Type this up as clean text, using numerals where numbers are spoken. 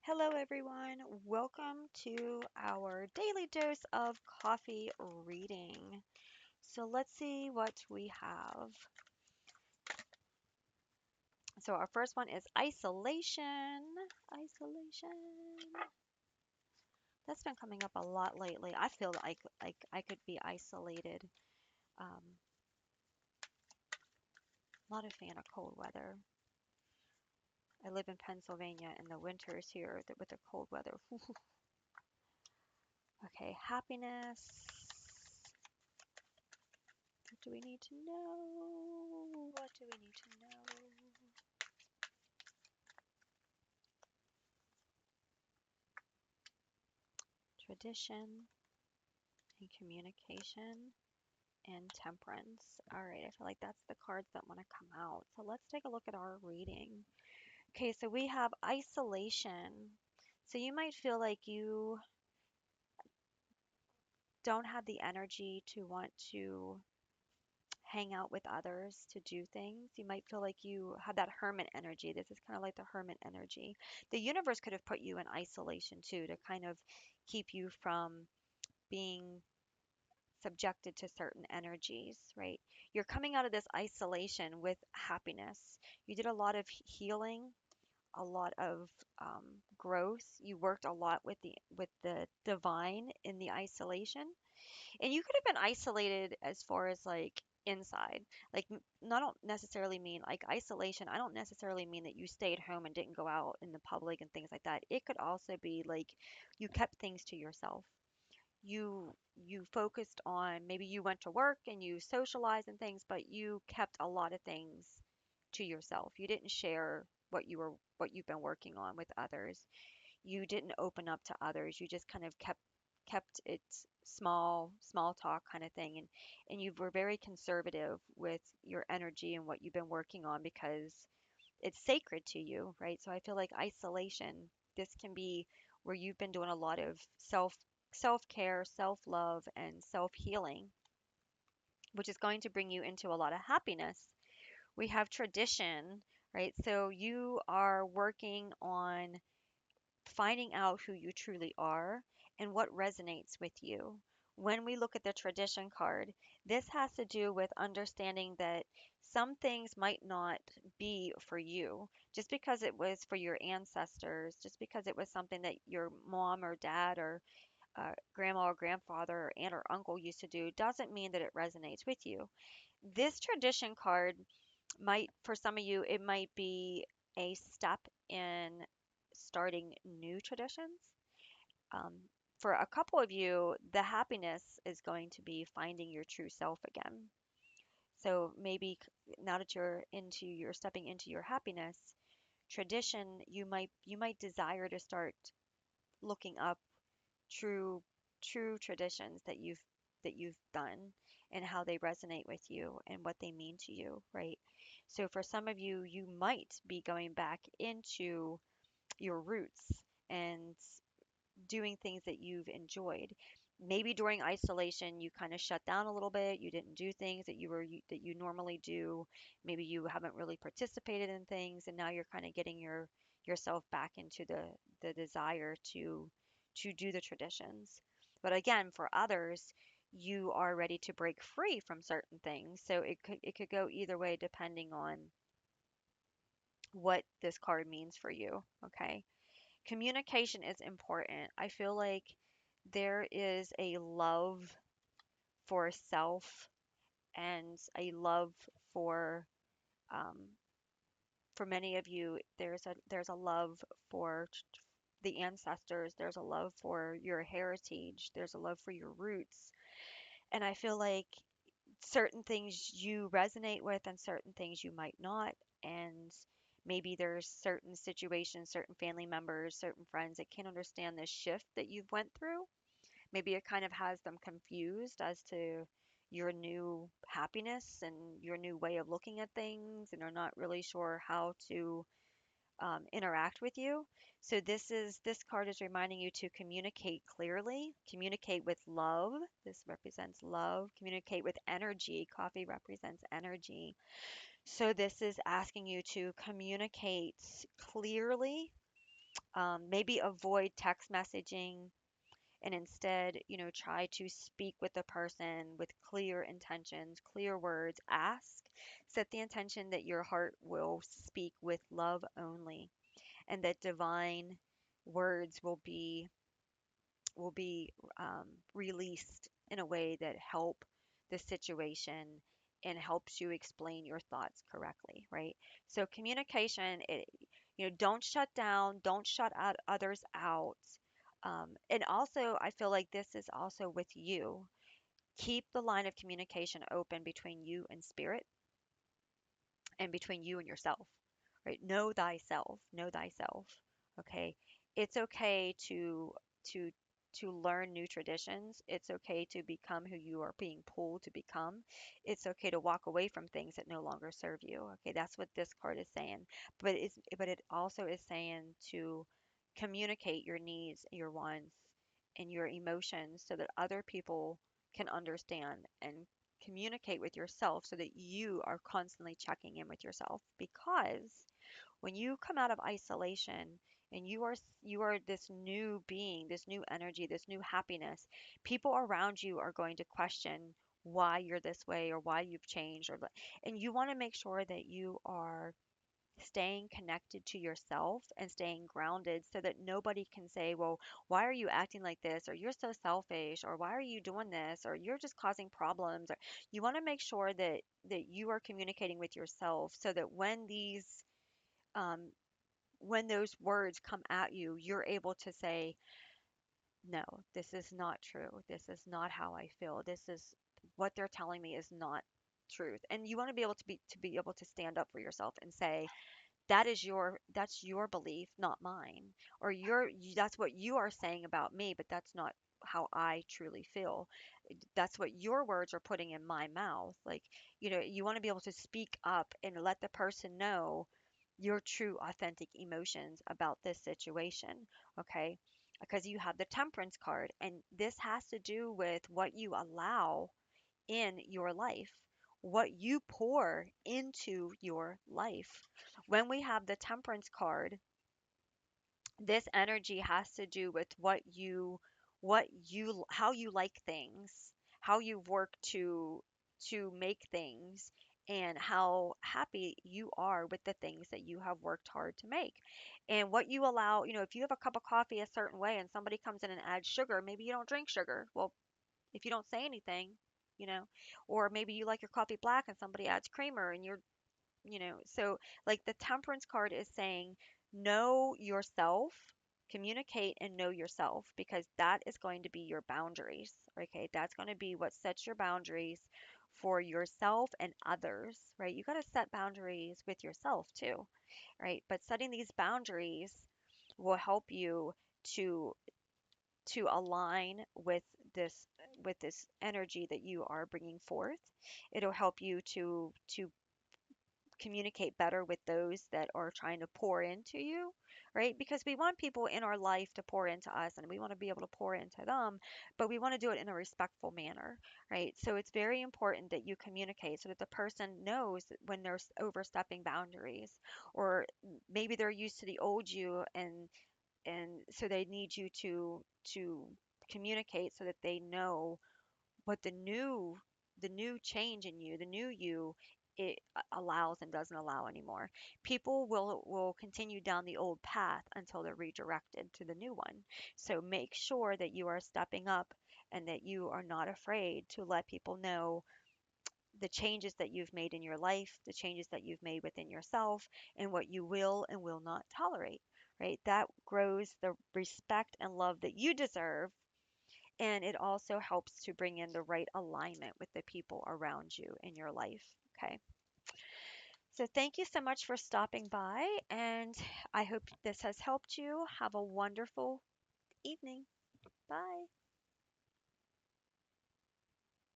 Hello, everyone. Welcome to our daily dose of coffee reading. So, let's see what we have. So, our first one is isolation. Isolation. That's been coming up a lot lately. I feel like I could be isolated. Not a fan of cold weather. I live in Pennsylvania, and the winters here with the cold weather. Okay, happiness. What do we need to know? What do we need to know? Tradition and communication and temperance. All right, I feel like that's the cards that want to come out. So let's take a look at our reading. Okay, so we have isolation. So you might feel like you don't have the energy to want to hang out with others, to do things. You might feel like you have that hermit energy. This is kind of like the hermit energy. The universe could have put you in isolation too to kind of keep you from being subjected to certain energies, right? You're coming out of this isolation with happiness. You did a lot of healing, a lot of growth. You worked a lot with the divine in the isolation, and you could have been isolated as far as like inside. Like, I don't necessarily mean like isolation. I don't necessarily mean that you stayed home and didn't go out in the public and things like that. It could also be like you kept things to yourself. You focused on, maybe you went to work and you socialized and things, but you kept a lot of things to yourself. You didn't share what you've been working on with others. You didn't open up to others. You just kind of kept it small talk kind of thing, and you were very conservative with your energy and what you've been working on because it's sacred to you, right? So I feel like isolation, this can be where you've been doing a lot of self-care, self-love, and self-healing, which is going to bring you into a lot of happiness. We have tradition, right? So you are working on finding out who you truly are and what resonates with you. When we look at the tradition card, this has to do with understanding that some things might not be for you. Just because it was for your ancestors, just because it was something that your mom or dad or grandma or grandfather or aunt or uncle used to do, doesn't mean that it resonates with you. This tradition card might, for some of you, it might be a step in starting new traditions. For a couple of you, the happiness is going to be finding your true self again. So maybe now that you're stepping into your happiness tradition, you might desire to start looking up true true traditions that you've done and how they resonate with you and what they mean to you, right? So for some of you, you might be going back into your roots and doing things that you've enjoyed. Maybe during isolation, you kind of shut down a little bit. You didn't do things that you normally do. Maybe you haven't really participated in things, and now you're kind of getting yourself back into the desire to do the traditions. But again, for others, you are ready to break free from certain things. So it could go either way depending on what this card means for you. Okay. Communication is important. I feel like there is a love for self and a love for um, for many of you. There's a love for the ancestors. There's a love for your heritage. There's a love for your roots. And I feel like certain things you resonate with and certain things you might not. And maybe there's certain situations, certain family members, certain friends that can't understand this shift that you've went through. Maybe it kind of has them confused as to your new happiness and your new way of looking at things, and are not really sure how to interact with you. So this card is reminding you to communicate clearly, communicate with love. This represents love. Communicate with energy. Coffee represents energy. So this is asking you to communicate clearly, Maybe avoid text messaging and instead, try to speak with the person with clear intentions, clear words. Ask, set the intention that your heart will speak with love only, and that divine words will be released in a way that help the situation and helps you explain your thoughts correctly, right? So communication, don't shut down, don't shut out others out. And also, I feel like this is also with you. Keep the line of communication open between you and spirit and between you and yourself, right? Know thyself, know thyself. Okay. It's okay to to learn new traditions. It's okay to become who you are being pulled to become. It's okay to walk away from things that no longer serve you. Okay, that's what this card is saying. But it also is saying to communicate your needs, your wants, and your emotions so that other people can understand and communicate with yourself so that you are constantly checking in with yourself, because when you come out of isolation and you are this new being, this new energy, this new happiness, people around you are going to question why you're this way or why you've changed, and you want to make sure that you are staying connected to yourself and staying grounded so that nobody can say, well, why are you acting like this? Or you're so selfish, or why are you doing this? Or you're just causing problems. Or you want to make sure that you are communicating with yourself so that um, when those words come at you, you're able to say, no, this is not true. This is not how I feel. This is what they're telling me is not truth. And you want to be able to be able to stand up for yourself and say, that's your belief, not mine. Or that's what you are saying about me, but that's not how I truly feel. That's what your words are putting in my mouth. Like, you want to be able to speak up and let the person know your true authentic emotions about this situation, okay? Because you have the temperance card, and this has to do with what you allow in your life, what you pour into your life. When we have the temperance card, this energy has to do with how you like things, how you work to make things, and how happy you are with the things that you have worked hard to make. And what you allow, if you have a cup of coffee a certain way and somebody comes in and adds sugar, maybe you don't drink sugar. Well, if you don't say anything, you know, or maybe you like your coffee black and somebody adds creamer and so like the temperance card is saying, know yourself, communicate and know yourself, because that is going to be your boundaries. Okay, that's going to be what sets your boundaries for yourself and others, right? You got to set boundaries with yourself too, right? But setting these boundaries will help you to align this with this energy that you are bringing forth. It'll help you to communicate better with those that are trying to pour into you, right? Because we want people in our life to pour into us and we want to be able to pour into them, but we want to do it in a respectful manner, right? So it's very important that you communicate so that the person knows that when they're overstepping boundaries, or maybe they're used to the old you, and so they need you to communicate so that they know what the new change in you, the new you, it allows and doesn't allow anymore. People will continue down the old path until they're redirected to the new one. So make sure that you are stepping up and that you are not afraid to let people know the changes that you've made in your life, the changes that you've made within yourself, and what you will and will not tolerate, right? That grows the respect and love that you deserve, and it also helps to bring in the right alignment with the people around you in your life. Okay. So thank you so much for stopping by, and I hope this has helped you. Have a wonderful evening. Bye.